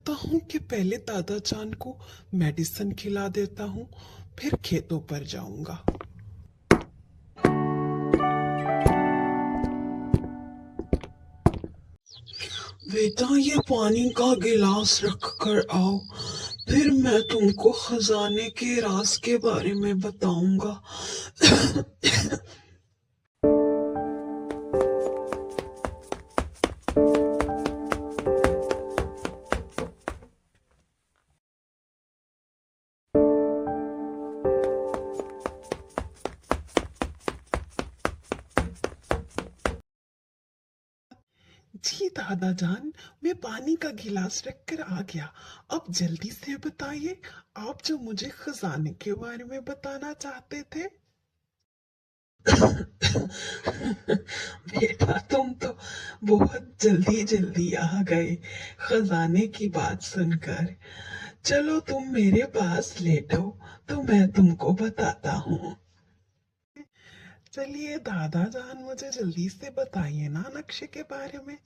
सोचता हूँ कि पहले दादा जान को मेडिसिन खिला देता हूँ, फिर खेतों पर जाऊंगा। बेटा, ये पानी का गिलास रख कर आओ, फिर मैं तुमको खजाने के राज के बारे में बताऊंगा। जी दादा जान, मैं पानी का गिलास रखकर आ गया। अब जल्दी से बताइए, आप जो मुझे खजाने के बारे में बताना चाहते थे। बेटा, तुम तो बहुत जल्दी जल्दी आ गए खजाने की बात सुनकर। चलो तुम मेरे पास लेटो, तो मैं तुमको बताता हूँ। चलिए दादा जान, मुझे जल्दी से बताइए ना नक्शे के बारे में।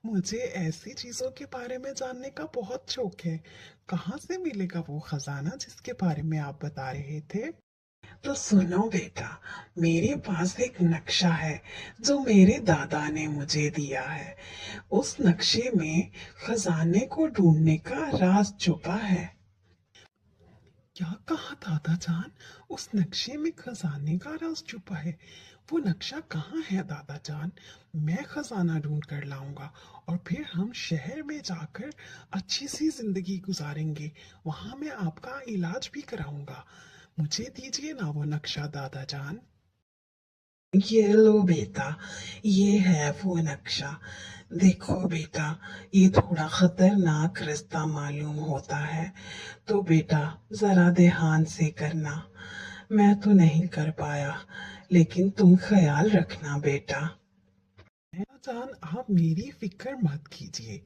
मुझे ऐसी चीजों के बारे में जानने का बहुत शौक है। कहाँ से मिलेगा वो खजाना जिसके बारे में आप बता रहे थे? तो सुनो बेटा, मेरे पास एक नक्शा है जो मेरे दादा ने मुझे दिया है। उस नक्शे में खजाने को ढूंढने का राज छुपा है। क्या कहा दादा जान? उस नक्शे में खजाने का राज छुपा है? वो नक्शा कहाँ है दादा जान? मैं खजाना ढूंढ कर लाऊंगा और फिर हम शहर में जाकर अच्छी सी जिंदगी गुजारेंगे। वहां मैं आपका इलाज भी कराऊंगा। मुझे दीजिए ना वो नक्शा दादा जान। ये लो बेटा, ये है वो नक्शा। देखो बेटा, ये थोड़ा खतरनाक रास्ता मालूम होता है, तो बेटा जरा ध्यान से करना। मैं तो नहीं कर पाया, लेकिन तुम ख्याल रखना बेटा। जान, आप मेरी फिक्र मत कीजिए।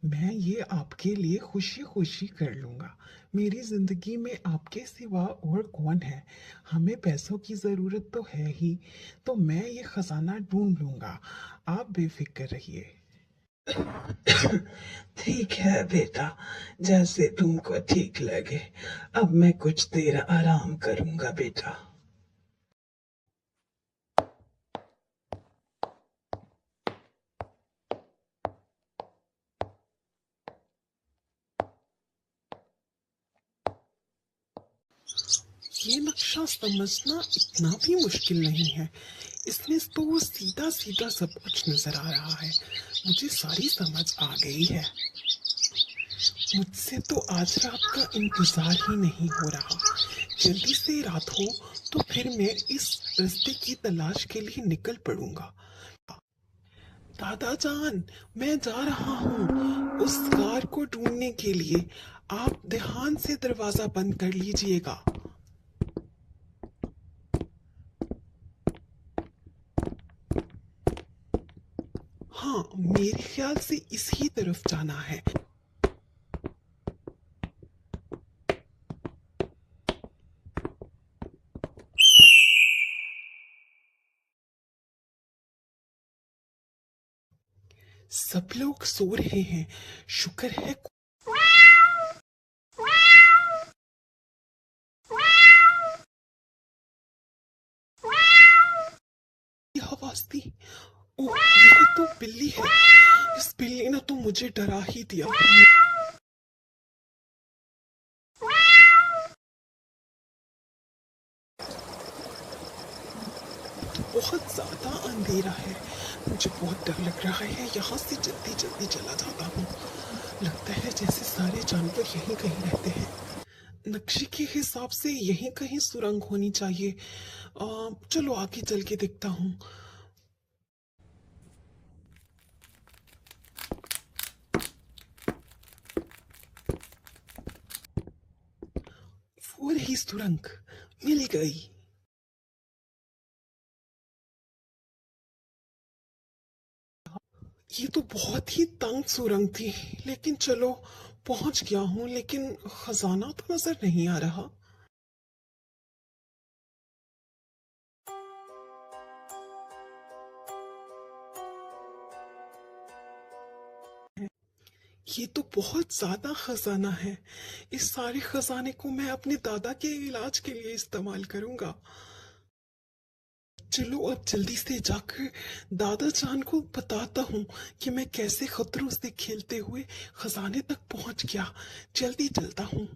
मैं ये आपके लिए खुशी खुशी कर लूंगा। मेरी जिंदगी में आपके सिवा और कौन है? हमें पैसों की जरूरत तो है ही, तो मैं ये खजाना ढूंढ लूंगा। आप बेफिक्र रहिए। ठीक है बेटा, जैसे तुमको ठीक लगे। अब मैं कुछ देर आराम करूंगा बेटा। ये नक्शा समझना इतना भी मुश्किल नहीं है। इसमें तो सीधा सीधा सब कुछ नजर आ रहा है। मुझे सारी समझ आ गई है। मुझसे तो आज रात का इंतजार ही नहीं हो रहा। जल्दी से रात हो तो फिर मैं इस रास्ते की तलाश के लिए निकल पड़ूंगा। दादा जान, मैं जा रहा हूँ उस कार को ढूंढने के लिए। आप ध्यान से दरवाजा बंद कर लीजिएगा। हाँ, मेरे ख्याल से इसी तरफ जाना है। सब लोग सो रहे हैं। शुक्र है कोई आवाज थी। ओह, ये तो बिल्ली है। इस बिल्ली ने तो मुझे डरा ही दिया। तो बहुत ज्यादा अंधेरा है। मुझे बहुत डर लग रहा है। यहाँ से जल्दी जल्दी चला जाता हूँ। लगता है जैसे सारे जानवर यहीं कहीं रहते हैं। नक्शे के हिसाब से यहीं कहीं सुरंग होनी चाहिए। चलो आगे चल के देखता हूँ। वो रही सुरंग, मिल गई। ये तो बहुत ही तंग सुरंग थी, लेकिन चलो पहुंच गया हूँ। लेकिन खजाना तो नजर नहीं आ रहा। ये तो बहुत ज्यादा खजाना है। इस सारे खजाने को मैं अपने दादा के इलाज के लिए इस्तेमाल करूंगा। चलो अब जल्दी से जाकर दादा जान को बताता हूँ कि मैं कैसे खतरों से खेलते हुए खजाने तक पहुंच गया। जल्दी चलता हूँ।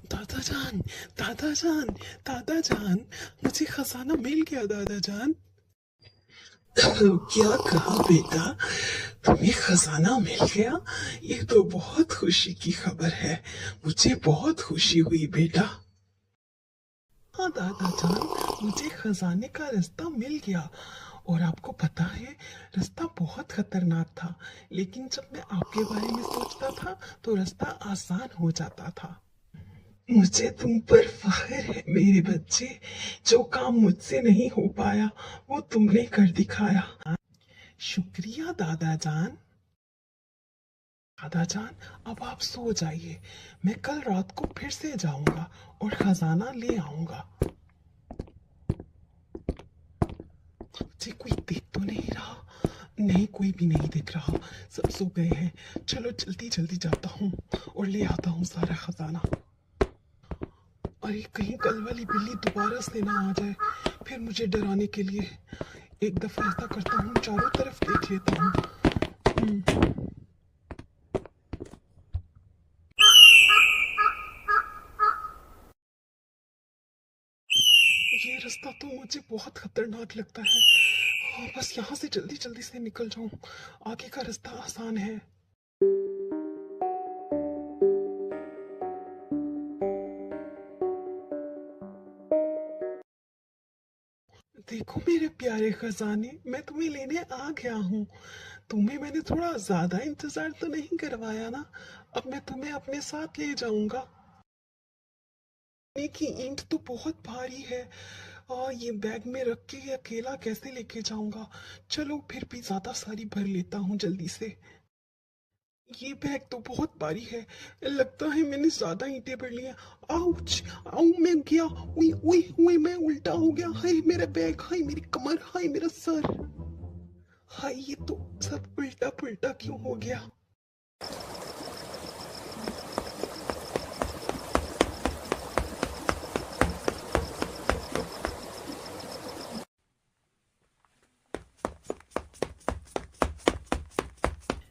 दादा जान, दादा जान, दादा जान, मुझे खजाना मिल गया दादा जान। क्या कहा बेटा? तुम्हें खजाना मिल गया? ये तो बहुत खुशी की खबर है। मुझे बहुत खुशी हुई बेटा। हाँ दादा जान, मुझे खजाने का रास्ता मिल गया। और आपको पता है, रास्ता बहुत खतरनाक था, लेकिन जब मैं आपके बारे में सोचता था तो रास्ता आसान हो जाता था। मुझे तुम पर फख्र है मेरे बच्चे। जो काम मुझसे नहीं हो पाया वो तुमने कर दिखाया। शुक्रिया दादा जान। दादा जान, अब आप सो जाइए। मैं कल रात को फिर से जाऊंगा और खजाना ले आऊंगा। मुझे कोई देख तो नहीं रहा? नहीं, कोई भी नहीं दिख रहा। सब सो गए हैं। चलो जल्दी जल्दी जाता हूँ और ले आता हूँ सारा खजाना। अरे कहीं कल वाली बिल्ली दोबारा से ना आ जाए फिर मुझे डराने के लिए। एक दफा ऐसा करता हूँ, चारों तरफ देख लेता हूँ। ये रास्ता तो मुझे बहुत खतरनाक लगता है। हाँ, बस यहाँ से जल्दी जल्दी से निकल जाऊं। आगे का रास्ता आसान है। देखो मेरे प्यारे खजाने, मैं तुम्हें लेने आ गया हूँ। तुम्हें मैंने थोड़ा ज्यादा इंतजार तो नहीं करवाया ना? अब मैं तुम्हें अपने साथ ले जाऊंगा। की ईंट तो बहुत भारी है। ये बैग में रख के अकेला कैसे लेके जाऊंगा? चलो फिर भी ज्यादा सारी भर लेता हूँ जल्दी से। ये बैग तो बहुत भारी है। लगता है मैंने ज्यादा ईंटें भर ली हैं। आउच! आउ, मैं गया। उई उई उई, मैं उल्टा हो गया। हाय मेरा बैग, हाय मेरी कमर, हाय मेरा सर। हाय, ये तो सब उल्टा पुल्टा क्यों हो गया?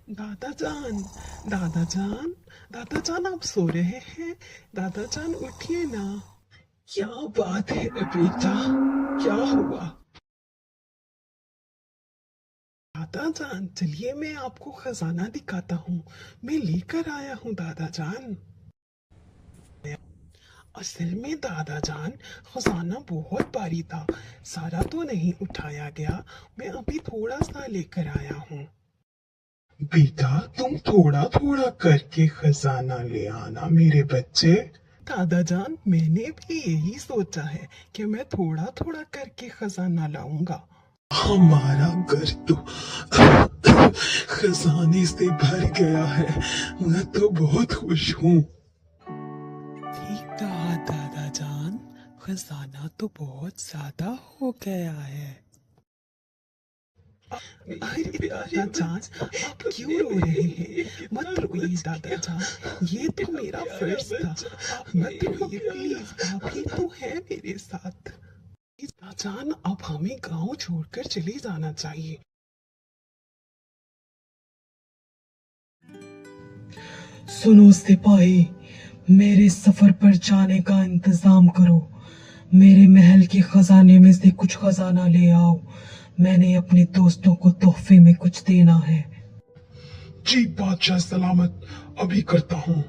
दादा जान, दादा जान, दादा जान, आप सो रहे हैं? दादा जान उठिए ना। क्या बात है बेटा? क्या हुआ? दादा जान, चलिए मैं आपको खजाना दिखाता हूँ। मैं लेकर आया हूँ दादा जान। असल में दादा जान, खजाना बहुत भारी था। सारा तो नहीं उठाया गया। मैं अभी थोड़ा सा लेकर आया हूँ। बेटा, तुम थोड़ा थोड़ा करके खजाना ले आना मेरे बच्चे। दादा जान, मैंने भी यही सोचा है कि मैं थोड़ा थोड़ा करके खजाना लाऊंगा। हमारा घर तो खजाने से भर गया है। मैं तो बहुत खुश हूँ। ठीक कहा दादा जान, खजाना तो बहुत ज्यादा हो गया है। अरे दादा जान, आप क्यों रो रहे हैं? मत रोइए दादा जान, ये तो मेरा फर्ज था। आप मत रोइए प्लीज, आप ही तो हैं मेरे साथ। दादा जान, अब हमें गांव छोड़कर चले जाना चाहिए। सुनो सिपाही, मेरे सफर पर जाने का इंतजाम करो। मेरे महल के खजाने में से कुछ खजाना ले आओ। मैंने अपने दोस्तों को तोहफे में कुछ देना है। जी बादशाह सलामत, अभी करता हूँ।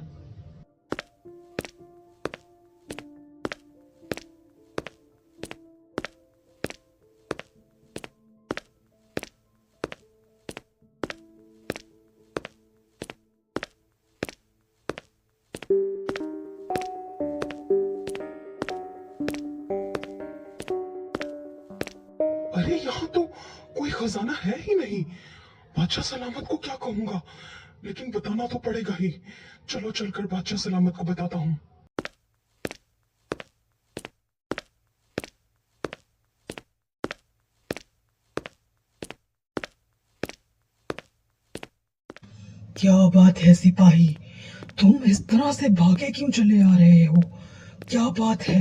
खजाना है ही नहीं। बादशाह सलामत को क्या कहूंगा, लेकिन बताना तो पड़ेगा ही। चलो चलकर बादशाह सलामत को बताता हूँ। क्या बात है सिपाही, तुम इस तरह से भागे क्यों चले आ रहे हो? क्या बात है?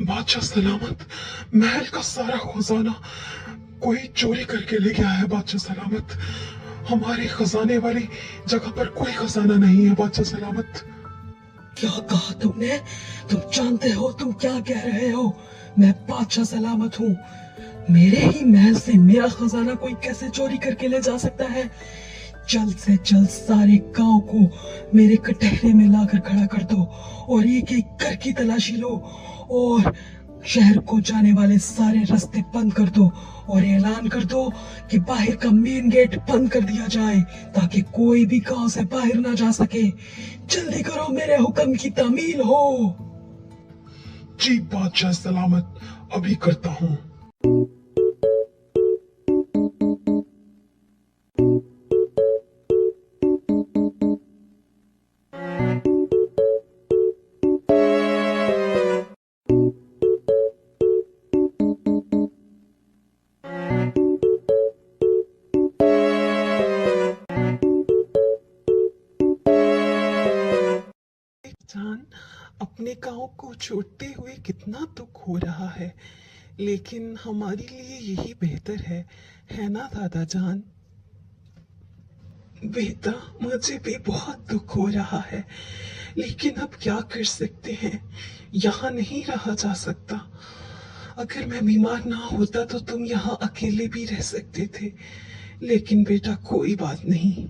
बादशाह सलामत, महल का सारा खजाना कोई चोरी करके ले गया है बादशाह सलामत। हमारे खजाने वाली जगह पर कोई खजाना नहीं है बादशाह सलामत। क्या कहा तुमने? तुम जानते हो तुम क्या कह रहे हो? मैं बादशाह सलामत हूँ। मेरे ही महल से मेरा खजाना कोई कैसे चोरी करके ले जा सकता है? जल्द से जल्द सारे गांव को मेरे कटहरे में लाकर खड़ा कर दो और एक एक घर की तलाशी लो और शहर को जाने वाले सारे रास्ते बंद कर दो और ऐलान कर दो कि बाहर का मेन गेट बंद कर दिया जाए ताकि कोई भी गांव से बाहर ना जा सके। जल्दी करो, मेरे हुक्म की तामील हो। जी बादशाह सलामत, अभी करता हूँ। जान, अपने गांव को छोड़ते हुए कितना दुख हो रहा है, लेकिन हमारे लिए यही बेहतर है ना दादा जान? बेटा, मुझे भी बहुत दुख हो रहा है, लेकिन अब क्या कर सकते हैं, यहाँ नहीं रहा जा सकता। अगर मैं बीमार ना होता तो तुम यहाँ अकेले भी रह सकते थे, लेकिन बेटा कोई बात नहीं।